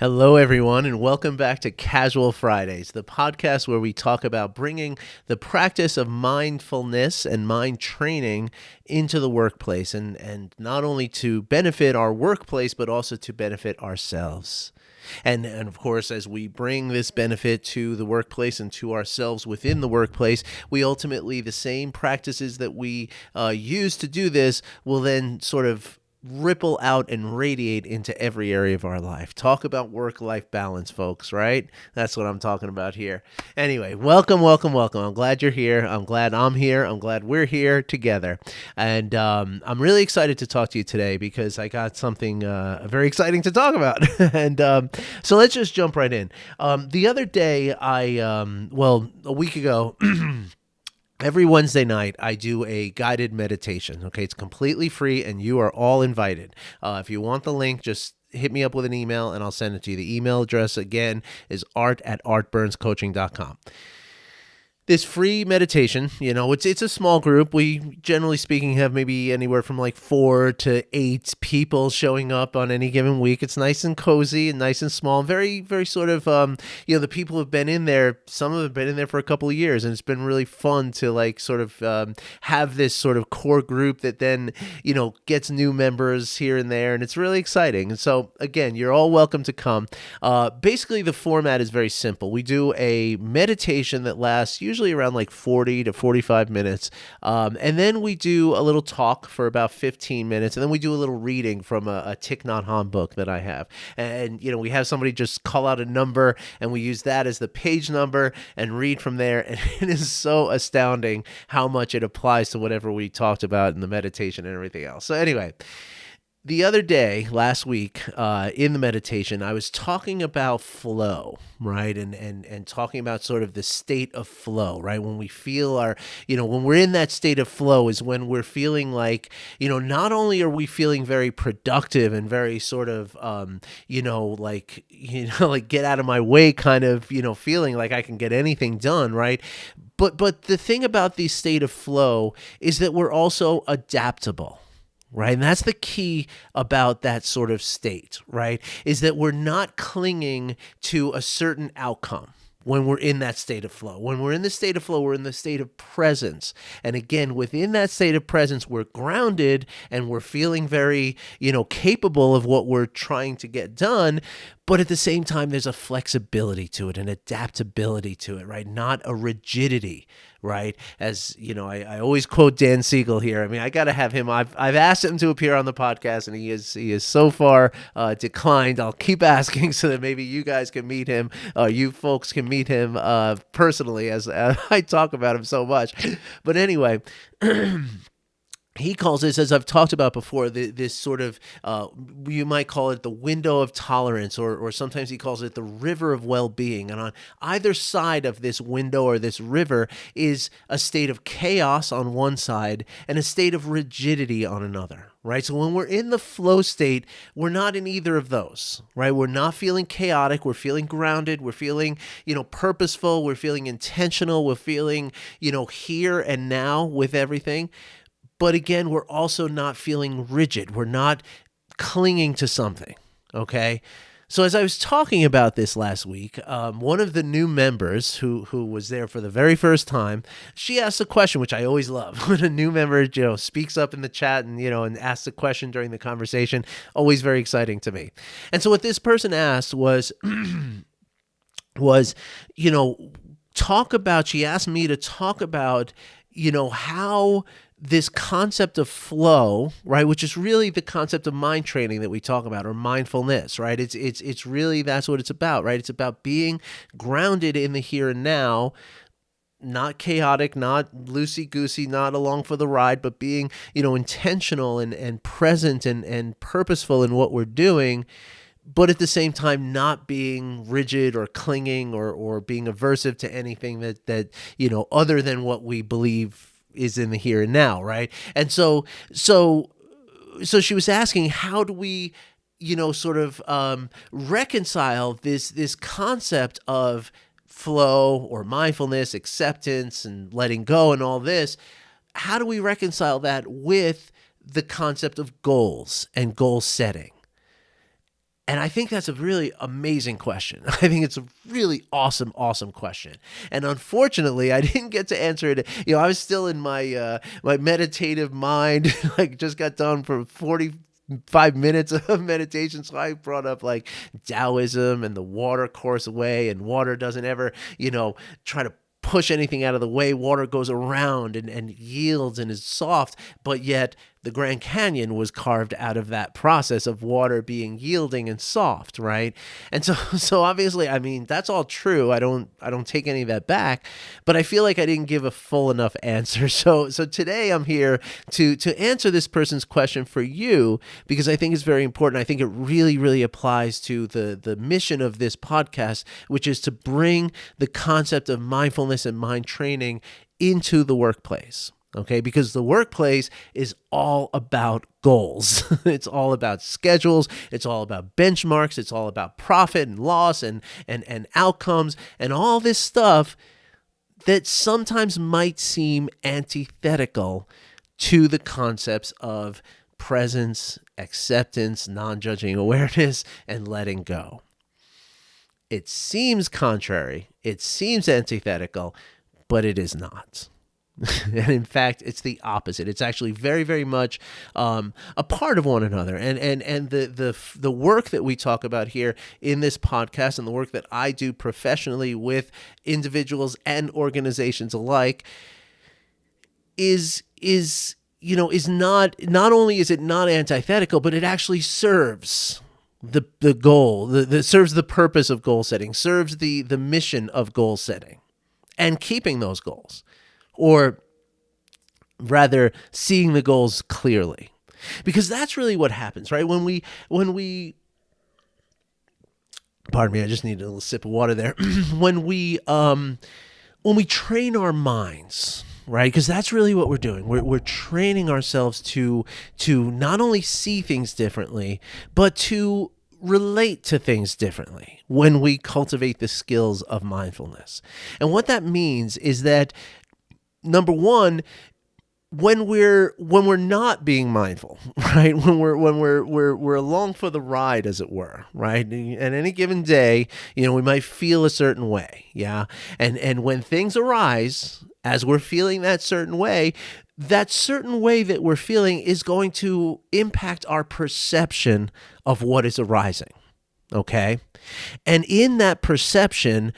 Hello, everyone, and welcome back to Casual Fridays, the podcast where we talk about bringing the practice of mindfulness and mind training into the workplace, and not only to benefit our workplace, but also to benefit ourselves. And of course, as we bring this benefit to the workplace and to ourselves within the workplace, we ultimately, the same practices that we use to do this will then sort of ripple out and radiate into every area of our life. Talk about work-life balance, folks, right? That's what I'm talking about here. Anyway, welcome. I'm glad you're here. I'm glad I'm here. I'm glad we're here together. And I'm really excited to talk to you today because I got something very exciting to talk about. And so let's just jump right in. The other day, a week ago, every Wednesday night, I do a guided meditation. Okay, it's completely free, and you are all invited. If you want the link, just hit me up with an email, and I'll send it to you. The email address, again, is art@artburnscoaching.com. This free meditation, it's a small group. We, generally speaking, have maybe anywhere from like 4 to 8 people showing up on any given week. It's nice and cozy and nice and small. Very, very sort of, the people who have been in there, some of them have been in there for a couple of years, and it's been really fun to like sort of have this sort of core group that then, gets new members here and there, and it's really exciting. And so, again, you're all welcome to come. Basically, the format is very simple. We do a meditation that lasts usually around like 40 to 45 minutes. And then we do a little talk for about 15 minutes. And then we do a little reading from a Thich Nhat Hanh book that I have. And, we have somebody just call out a number and we use that as the page number and read from there. And it is so astounding how much it applies to whatever we talked about in the meditation and everything else. So anyway, the other day, last week, in the meditation, I was talking about flow, right? And talking about sort of the state of flow, right? When we feel when we're in that state of flow is when we're feeling like, not only are we feeling very productive and very sort of, like get out of my way kind of, feeling like I can get anything done, right? But the thing about the state of flow is that we're also adaptable. Right. And that's the key about that sort of state, right? Is that we're not clinging to a certain outcome when we're in that state of flow. When we're in the state of flow, we're in the state of presence. And again, within that state of presence, we're grounded and we're feeling very, capable of what we're trying to get done. But at the same time, there's a flexibility to it, an adaptability to it, right? Not a rigidity, right? As I always quote Dan Siegel here. I mean, I got to have him. I've asked him to appear on the podcast, and he is so far declined. I'll keep asking so that maybe you guys can meet him. You folks can meet him personally, as I talk about him so much. But anyway. He calls this, as I've talked about before, this sort of, you might call it the window of tolerance, or sometimes he calls it the river of well-being. And on either side of this window or this river is a state of chaos on one side and a state of rigidity on another, right? So when we're in the flow state, we're not in either of those, right? We're not feeling chaotic. We're feeling grounded. We're feeling, purposeful. We're feeling intentional. We're feeling, here and now with everything. But again, we're also not feeling rigid. We're not clinging to something, okay? So as I was talking about this last week, one of the new members who was there for the very first time, she asked a question, which I always love. When a new member, speaks up in the chat and asks a question during the conversation, always very exciting to me. And so what this person asked was, she asked me to talk about, how this concept of flow, right, which is really the concept of mind training that we talk about, or mindfulness, right? It's really, that's what it's about, right? It's about being grounded in the here and now, not chaotic, not loosey-goosey, not along for the ride, but being, intentional and present and purposeful in what we're doing, but at the same time not being rigid or clinging or being aversive to anything that other than what we believe is in the here and now, right? And so she was asking, how do we, reconcile this concept of flow or mindfulness, acceptance, and letting go, and all this? How do we reconcile that with the concept of goals and goal setting? And I think that's a really amazing question. I think it's a really awesome, awesome question. And unfortunately, I didn't get to answer it. I was still in my my meditative mind. Like just got done for 45 minutes of meditation. So I brought up like Taoism and the water course away, and water doesn't ever, try to push anything out of the way. Water goes around and yields and is soft, but yet the Grand Canyon was carved out of that process of water being yielding and soft, right? And so obviously, I mean, that's all true. I don't take any of that back, but I feel like I didn't give a full enough answer. So today I'm here to answer this person's question for you, because I think it's very important. I think it really, really applies to the mission of this podcast, which is to bring the concept of mindfulness and mind training into the workplace. Okay, because the workplace is all about goals. It's all about schedules. It's all about benchmarks. It's all about profit and loss and outcomes and all this stuff that sometimes might seem antithetical to the concepts of presence, acceptance, non-judging awareness, and letting go. It seems contrary. It seems antithetical, but it is not. And in fact, it's the opposite. It's actually very, very much a part of one another. And the work that we talk about here in this podcast, and the work that I do professionally with individuals and organizations alike, is not only is it not antithetical, but it actually serves the goal. Serves the purpose of goal setting. Serves the mission of goal setting, and keeping those goals. Or rather, seeing the goals clearly. Because that's really what happens, right? When we pardon me, I just need a little sip of water there. when we train our minds, right? Because that's really what we're doing. We're training ourselves to not only see things differently, but to relate to things differently when we cultivate the skills of mindfulness. And what that means is that, number one, when we're not being mindful, right? When we're along for the ride, as it were, right? At any given day, we might feel a certain way, yeah. And when things arise, as we're feeling that certain way that we're feeling is going to impact our perception of what is arising, okay? And in that perception,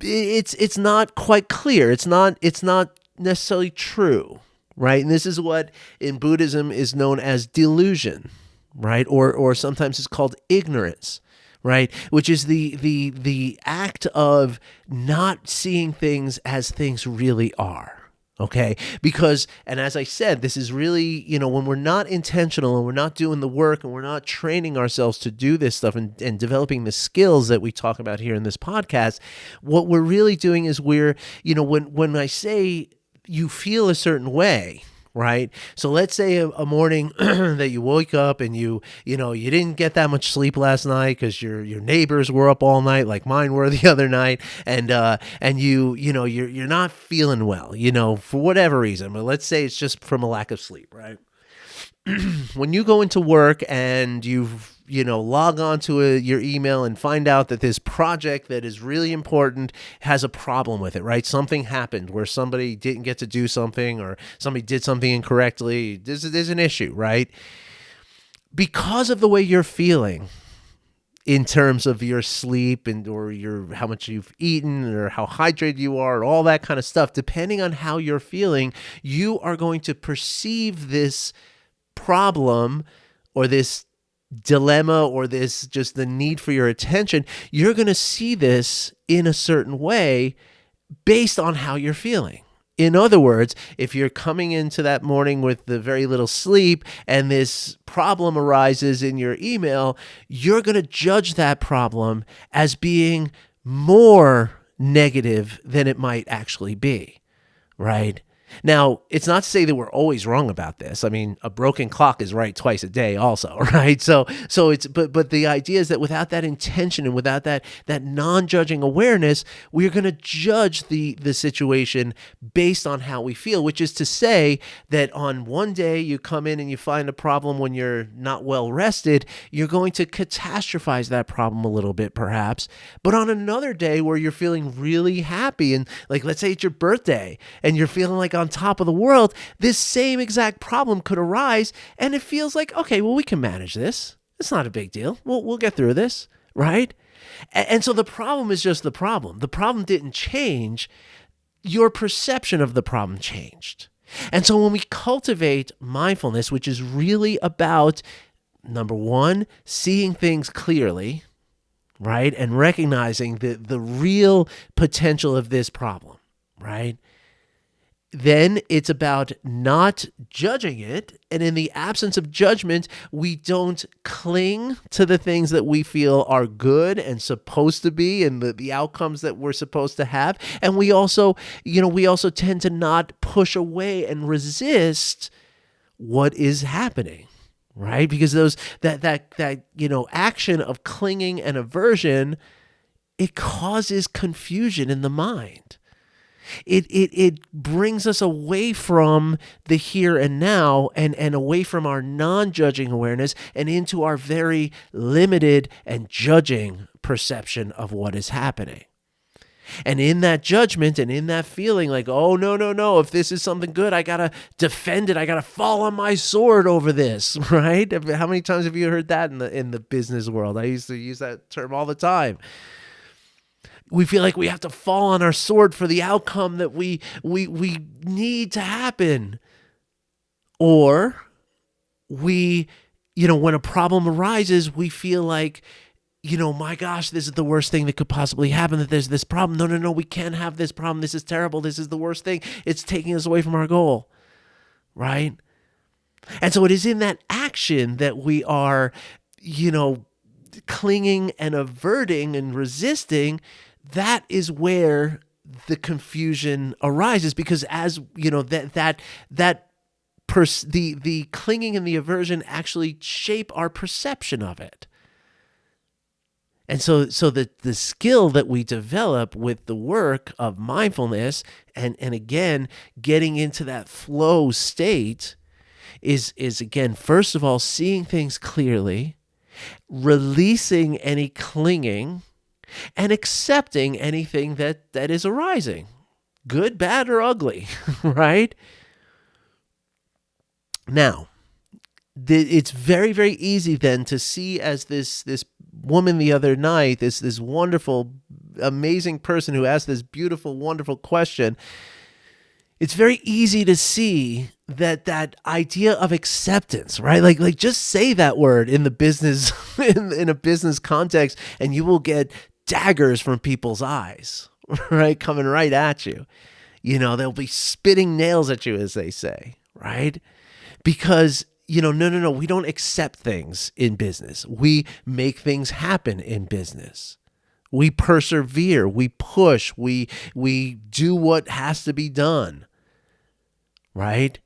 it's not quite clear. It's not necessarily true, right? And this is what in Buddhism is known as delusion, right? Or sometimes it's called ignorance, right? Which is the act of not seeing things as things really are. Okay, because, and as I said, this is really, when we're not intentional and we're not doing the work and we're not training ourselves to do this stuff and developing the skills that we talk about here in this podcast, what we're really doing is when I say you feel a certain way, right? So let's say a morning that you woke up and you didn't get that much sleep last night because your neighbors were up all night like mine were the other night, and you're not feeling well, for whatever reason. But let's say it's just from a lack of sleep, right? When you go into work and you log on to your email and find out that this project that is really important has a problem with it, right? Something happened where somebody didn't get to do something, or somebody did something incorrectly. There's an issue, right? Because of the way you're feeling in terms of your sleep or how much you've eaten or how hydrated you are, and all that kind of stuff, depending on how you're feeling, you are going to perceive this problem or this dilemma or this just the need for your attention. You're going to see this in a certain way based on how you're feeling. In other words, if you're coming into that morning with the very little sleep and this problem arises in your email, you're going to judge that problem as being more negative than it might actually be, right? Now, it's not to say that we're always wrong about this. I mean, a broken clock is right twice a day also, right? So it's but the idea is that without that intention and without that non-judging awareness, we're going to judge the situation based on how we feel, which is to say that on one day you come in and you find a problem when you're not well rested, you're going to catastrophize that problem a little bit perhaps. But on another day where you're feeling really happy and like let's say it's your birthday and you're feeling like on top of the world, this same exact problem could arise and it feels like, okay, well, we can manage this. It's not a big deal. We'll get through this, right? And so the problem is just the problem. The problem didn't change. Your perception of the problem changed. And so when we cultivate mindfulness, which is really about, number one, seeing things clearly, right? And recognizing the real potential of this problem, right? Then it's about not judging it. And in the absence of judgment, we don't cling to the things that we feel are good and supposed to be and the outcomes that we're supposed to have. And we also tend to not push away and resist what is happening, right? Because that action of clinging and aversion, it causes confusion in the mind. It brings us away from the here and now and away from our non-judging awareness and into our very limited and judging perception of what is happening. And in that judgment and in that feeling like, oh, no, if this is something good, I got to defend it. I got to fall on my sword over this, right? How many times have you heard that in the business world? I used to use that term all the time. We feel like we have to fall on our sword for the outcome that we need to happen. Or we, when a problem arises, we feel like, my gosh, this is the worst thing that could possibly happen, that there's this problem. No, we can't have this problem. This is terrible. This is the worst thing. It's taking us away from our goal, right? And so it is in that action that we are, clinging and averting and resisting. That is where the confusion arises, because as the clinging and the aversion actually shape our perception of it. And so the skill that we develop with the work of mindfulness and again getting into that flow state is again, first of all, seeing things clearly, releasing any clinging, and accepting anything that is arising, good, bad, or ugly, right? Now, it's very, very easy then to see as this woman the other night, this wonderful, amazing person who asked this beautiful, wonderful question. It's very easy to see that idea of acceptance, right? Like just say that word in the business, in a business context, and you will get daggers from people's eyes, right? Coming right at you. They'll be spitting nails at you, as they say, right? Because, no, we don't accept things in business. We make things happen in business. We persevere, we push, we do what has to be done, right?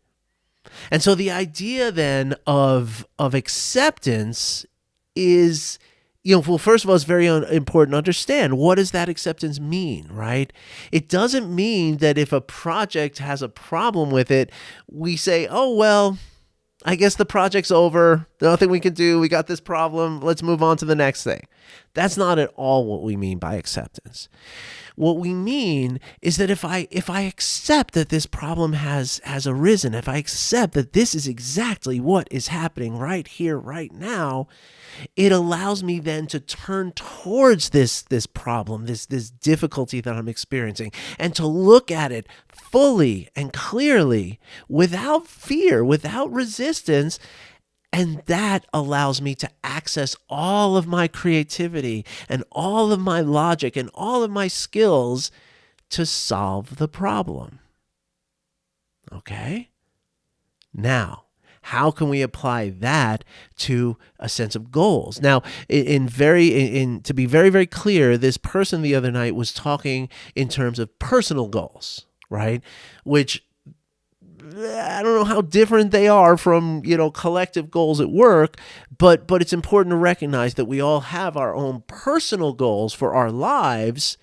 And so the idea then of acceptance is, well, first of all, it's very important to understand, what does that acceptance mean, right? It doesn't mean that if a project has a problem with it, we say, oh, well, I guess the project's over. Nothing we can do. We got this problem. Let's move on to the next thing. That's not at all what we mean by acceptance. What we mean is that if I accept that this problem has arisen, if I accept that this is exactly what is happening right here, right now, it allows me then to turn towards this problem, this difficulty that I'm experiencing, and to look at it fully and clearly, without fear, without resistance. And that allows me to access all of my creativity and all of my logic and all of my skills to solve the problem. Okay? Now, how can we apply that to a sense of goals? Now, to be very, very clear, this person the other night was talking in terms of personal goals, right? Which I don't know how different they are from, collective goals at work, but it's important to recognize that we all have our own personal goals for our lives.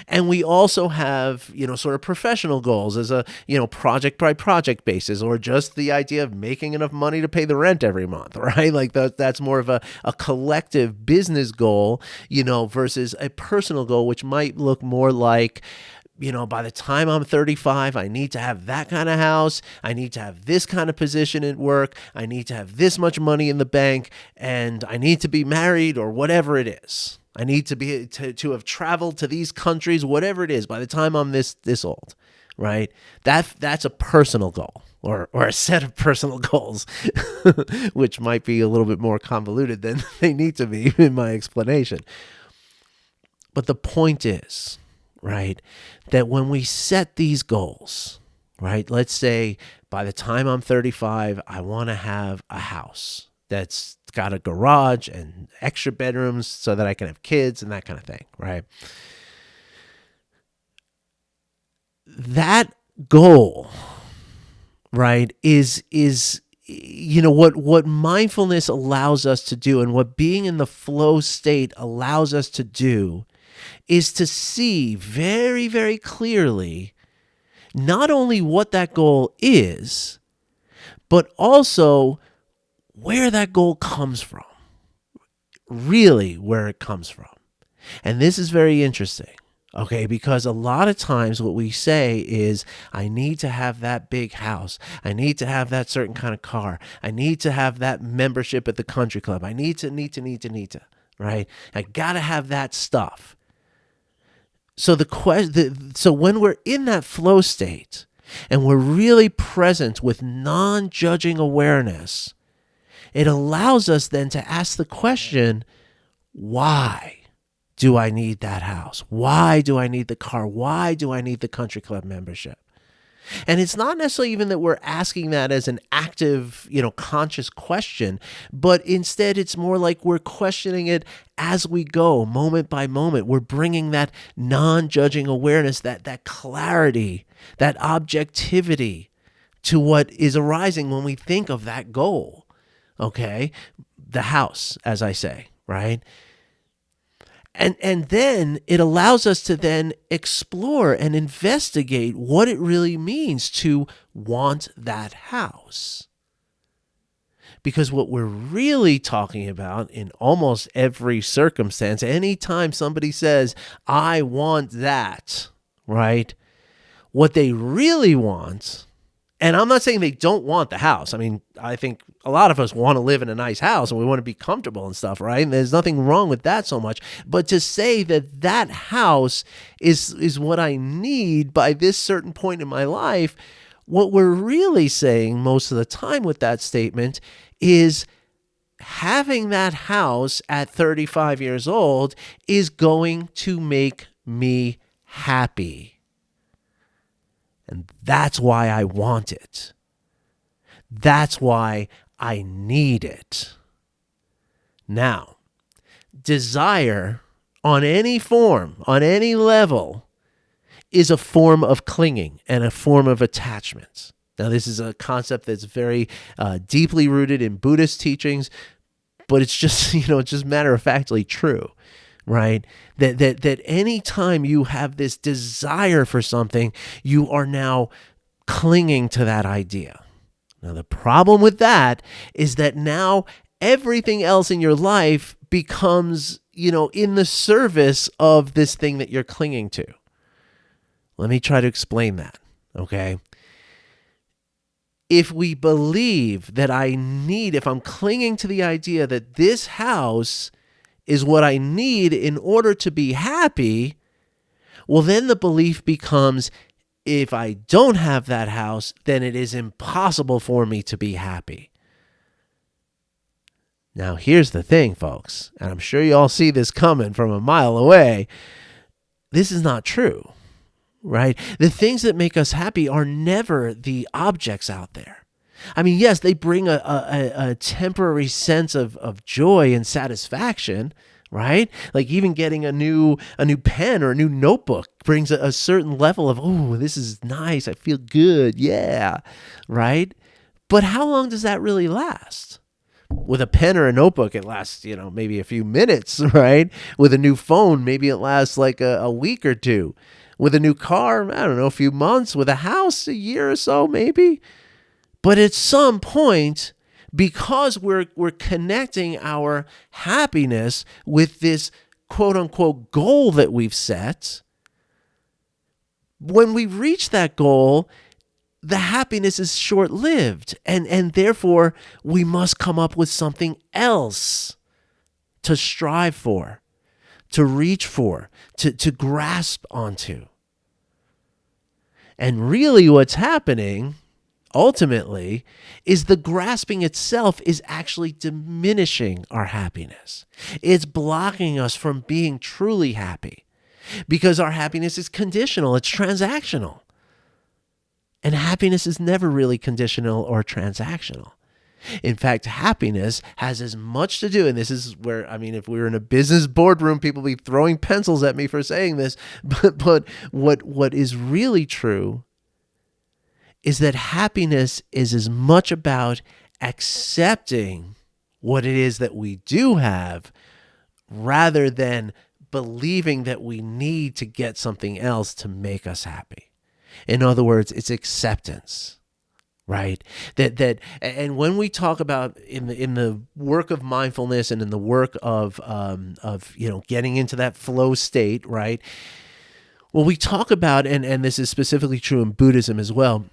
And we also have, sort of professional goals as a, project by project basis, or just the idea of making enough money to pay the rent every month, right? Like that's more of a collective business goal, versus a personal goal, which might look more like, by the time I'm 35, I need to have that kind of house. I need to have this kind of position at work. I need to have this much money in the bank, and I need to be married, or whatever it is. I need to be to have traveled to these countries, whatever it is, by the time I'm this old, right? That's a personal goal, or a set of personal goals, which might be a little bit more convoluted than they need to be in my explanation. But the point is, right, that when we set these goals, right, let's say by the time I'm 35, I want to have a house that's got a garage and extra bedrooms so that I can have kids and that kind of thing, right? That goal, right, is what mindfulness allows us to do, and what being in the flow state allows us to do, is to see very, very clearly not only what that goal is, but also where that goal comes from, really where it comes from. And this is very interesting, okay, because a lot of times what we say is, I need to have that big house. I need to have that certain kind of car. I need to have that membership at the country club. I need to, right? I got to have that stuff. So so when we're in that flow state and we're really present with non-judging awareness, it allows us then to ask the question, why do I need that house? Why do I need the car? Why do I need the country club membership? And it's not necessarily even that we're asking that as an active, conscious question, but instead it's more like we're questioning it as we go, moment by moment. We're bringing that non-judging awareness, that clarity, that objectivity to what is arising when we think of that goal, okay? The house, as I say, right? And then it allows us to then explore and investigate what it really means to want that house. Because what we're really talking about in almost every circumstance, anytime somebody says, I want that, right? What they really want, and I'm not saying they don't want the house. I mean, I think a lot of us want to live in a nice house and we want to be comfortable and stuff, right? And there's nothing wrong with that so much. But to say that that house is what I need by this certain point in my life, what we're really saying most of the time with that statement is having that house at 35 years old is going to make me happy. And that's why I want it. That's why I need it. Now, desire on any form, on any level, is a form of clinging and a form of attachment. Now, this is a concept that's very deeply rooted in Buddhist teachings, but it's just, it's just matter-of-factly true. Right? That any time you have this desire for something, you are now clinging to that idea. Now, the problem with that is that now everything else in your life becomes, in the service of this thing that you're clinging to. Let me try to explain that, okay? If we believe that if I'm clinging to the idea that this house is what I need in order to be happy, well, then the belief becomes, if I don't have that house, then it is impossible for me to be happy. Now, here's the thing, folks, and I'm sure you all see this coming from a mile away. This is not true, right? The things that make us happy are never the objects out there. I mean, yes, they bring a temporary sense of joy and satisfaction, right? Like even getting a new pen or a new notebook brings a certain level of, oh, this is nice. I feel good. Yeah. Right. But how long does that really last? With a pen or a notebook, it lasts, maybe a few minutes, right? With a new phone, maybe it lasts like a week or two. With a new car, I don't know, a few months. With a house, a year or so, maybe. But at some point, because we're connecting our happiness with this quote unquote goal that we've set, when we reach that goal, the happiness is short-lived, and therefore we must come up with something else to strive for, to reach for, to grasp onto. And really what's happening ultimately is the grasping itself is actually diminishing our happiness. It's blocking us from being truly happy because our happiness is conditional, it's transactional. And happiness is never really conditional or transactional. In fact, happiness has as much to do, and this is where, if we were in a business boardroom, people would be throwing pencils at me for saying this, but what is really true is that happiness is as much about accepting what it is that we do have rather than believing that we need to get something else to make us happy. In other words, it's acceptance, right? And when we talk about in the work of mindfulness and in the work of getting into that flow state, right? What we talk about, and this is specifically true in Buddhism as well,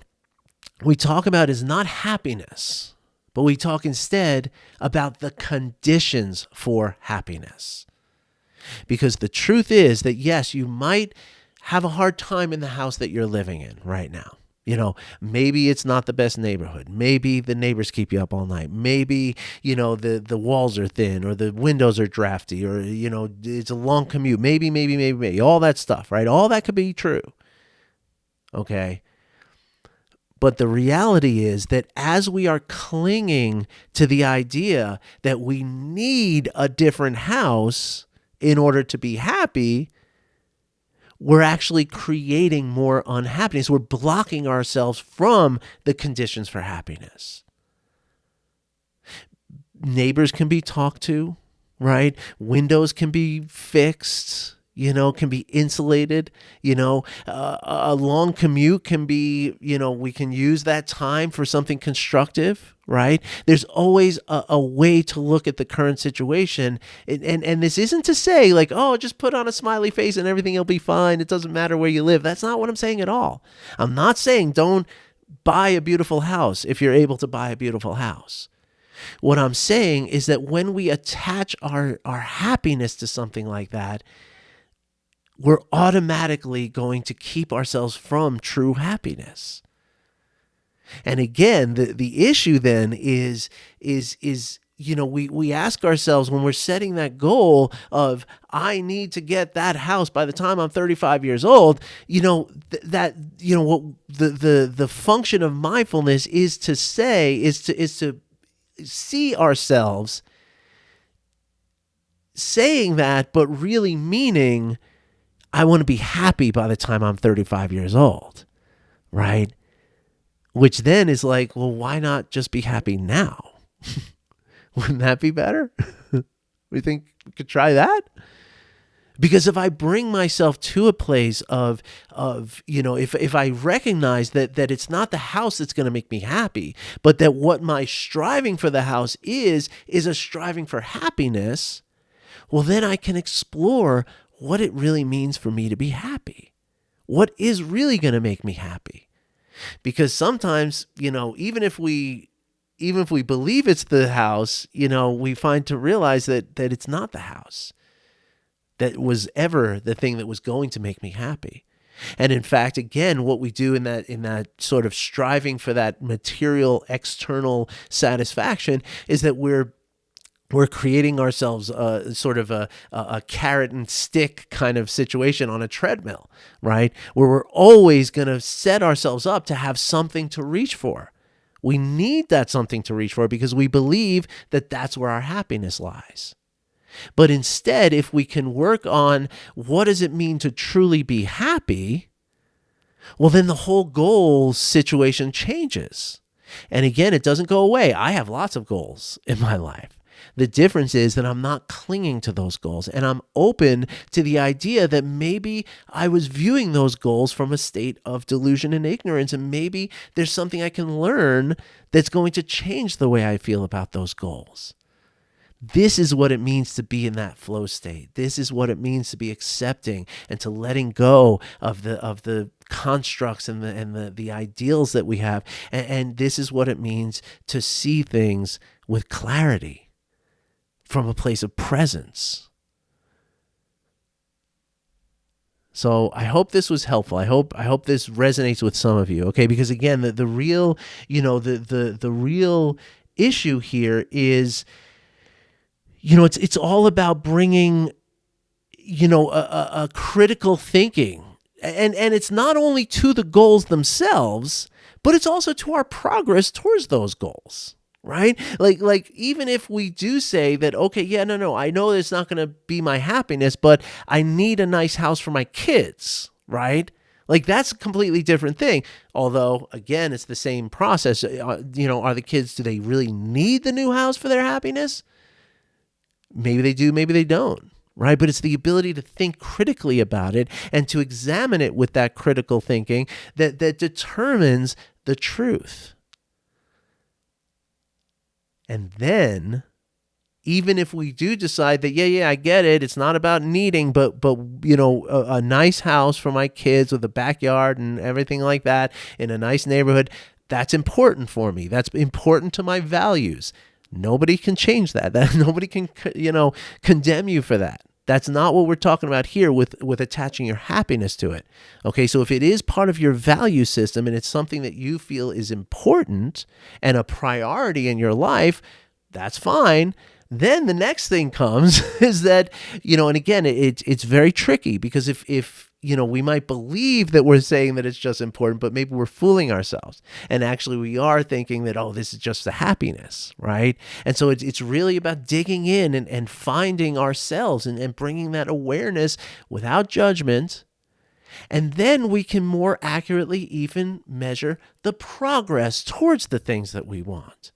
we talk about is not happiness, but we talk instead about the conditions for happiness. Because the truth is that yes, you might have a hard time in the house that you're living in right now. Maybe it's not the best neighborhood. Maybe the neighbors keep you up all night. Maybe, the walls are thin or the windows are drafty or, it's a long commute. Maybe, all that stuff, right? All that could be true. Okay. But the reality is that as we are clinging to the idea that we need a different house in order to be happy, we're actually creating more unhappiness. We're blocking ourselves from the conditions for happiness. Neighbors can be talked to, right? Windows can be fixed, can be insulated, a long commute can be, we can use that time for something constructive, right? There's always a way to look at the current situation. And this isn't to say like, oh, just put on a smiley face and everything will be fine. It doesn't matter where you live. That's not what I'm saying at all. I'm not saying don't buy a beautiful house if you're able to buy a beautiful house. What I'm saying is that when we attach our happiness to something like that, we're automatically going to keep ourselves from true happiness. And again, the issue then is we ask ourselves when we're setting that goal of I need to get that house by the time I'm 35 years old, what the function of mindfulness is to see ourselves saying that, but really meaning I want to be happy by the time I'm 35 years old, right? Which then is like, well, why not just be happy now? Wouldn't that be better? We think we could try that? Because if I bring myself to a place of if I recognize that it's not the house that's going to make me happy, but that what my striving for the house is a striving for happiness, well, then I can explore what it really means for me to be happy. What is really going to make me happy? Because sometimes, even if we believe it's the house, we find to realize that it's not the house that was ever the thing that was going to make me happy. And in fact, again, what we do in that sort of striving for that material external satisfaction is that we're creating ourselves sort of a carrot and stick kind of situation on a treadmill, right? Where we're always going to set ourselves up to have something to reach for. We need that something to reach for because we believe that that's where our happiness lies. But instead, if we can work on what does it mean to truly be happy, well, then the whole goal situation changes. And again, it doesn't go away. I have lots of goals in my life. The difference is that I'm not clinging to those goals, and I'm open to the idea that maybe I was viewing those goals from a state of delusion and ignorance, and maybe there's something I can learn that's going to change the way I feel about those goals. This is what it means to be in that flow state. This is what it means to be accepting and to letting go of the constructs and the ideals that we have. And this is what it means to see things with clarity from a place of presence. So I hope this was helpful. I hope this resonates with some of you. Okay, because again, the real, the real issue here is, it's all about bringing, a critical thinking. And it's not only to the goals themselves, but it's also to our progress towards those goals, right? Like even if we do say that, okay, yeah, no, I know it's not going to be my happiness, but I need a nice house for my kids, right? Like that's a completely different thing. Although, again, it's the same process. Are the kids, do they really need the new house for their happiness? Maybe they do, maybe they don't, right? But it's the ability to think critically about it and to examine it with that critical thinking that determines the truth. And then, even if we do decide that, yeah, I get it, it's not about needing, but a nice house for my kids with a backyard and everything like that in a nice neighborhood, that's important for me. That's important to my values. Nobody can change that. Nobody can, condemn you for that. That's not what we're talking about here with attaching your happiness to it. Okay, so if it is part of your value system and it's something that you feel is important and a priority in your life, that's fine. Then the next thing comes is that, and again, it's very tricky because if we might believe that we're saying that it's just important, but maybe we're fooling ourselves. And actually we are thinking that, this is just the happiness, right? And so it's really about digging in and finding ourselves and bringing that awareness without judgment. And then we can more accurately even measure the progress towards the things that we want.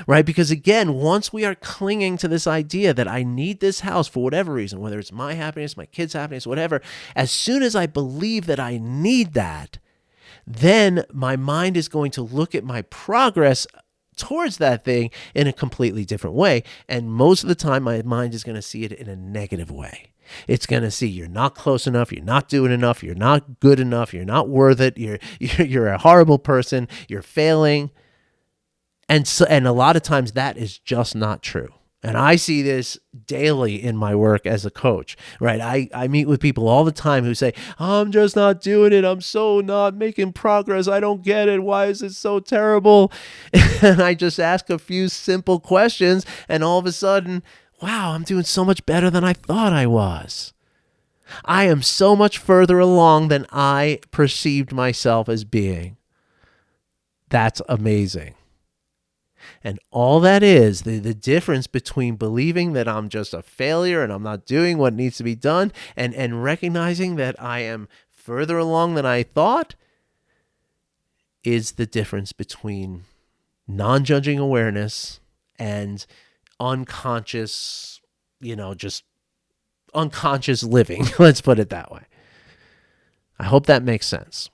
Right? Because again, once we are clinging to this idea that I need this house for whatever reason, whether it's my happiness, my kids' happiness, whatever, as soon as I believe that I need that, then my mind is going to look at my progress towards that thing in a completely different way. And most of the time, my mind is going to see it in a negative way. It's going to see you're not close enough, you're not doing enough, you're not good enough, you're not worth it, you're a horrible person, you're failing. And a lot of times that is just not true. And I see this daily in my work as a coach, right? I meet with people all the time who say, I'm just not doing it. I'm so not making progress. I don't get it. Why is it so terrible? And I just ask a few simple questions and all of a sudden, wow, I'm doing so much better than I thought I was. I am so much further along than I perceived myself as being. That's amazing. And all that is, the difference between believing that I'm just a failure and I'm not doing what needs to be done and recognizing that I am further along than I thought, is the difference between non-judging awareness and unconscious, just unconscious living. Let's put it that way. I hope that makes sense.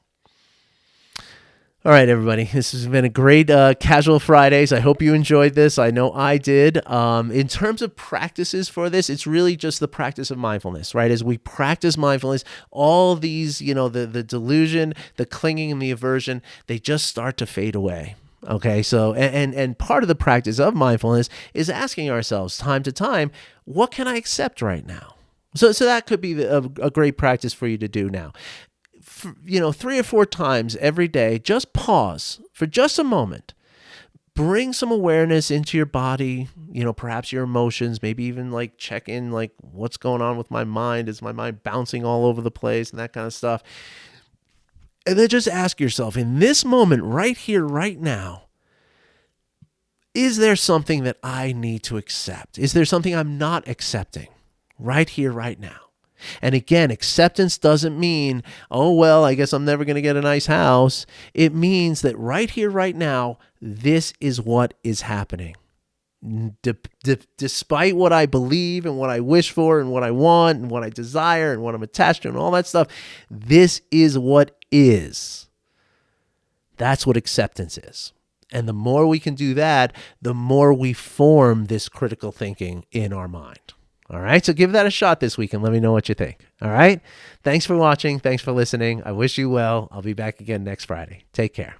All right, everybody. This has been a great Casual Fridays. I hope you enjoyed this. I know I did. In terms of practices for this, it's really just the practice of mindfulness, right? As we practice mindfulness, all of these, the delusion, the clinging, and the aversion, they just start to fade away. Okay, so and part of the practice of mindfulness is asking ourselves time to time, what can I accept right now? So that could be a great practice for you to do now. 3 or 4 times every day, just pause for just a moment. Bring some awareness into your body, perhaps your emotions, maybe even check in, what's going on with my mind? Is my mind bouncing all over the place and that kind of stuff? And then just ask yourself, in this moment, right here, right now, Is there something that I need to accept? Is there something I'm not accepting right here, right now? And again, acceptance doesn't mean, oh, well, I guess I'm never going to get a nice house. It means that right here, right now, this is what is happening. Despite what I believe and what I wish for and what I want and what I desire and what I'm attached to and all that stuff, this is what is. That's what acceptance is. And the more we can do that, the more we form this critical thinking in our mind. All right, so give that a shot this week and let me know what you think. All right, thanks for watching. Thanks for listening. I wish you well. I'll be back again next Friday. Take care.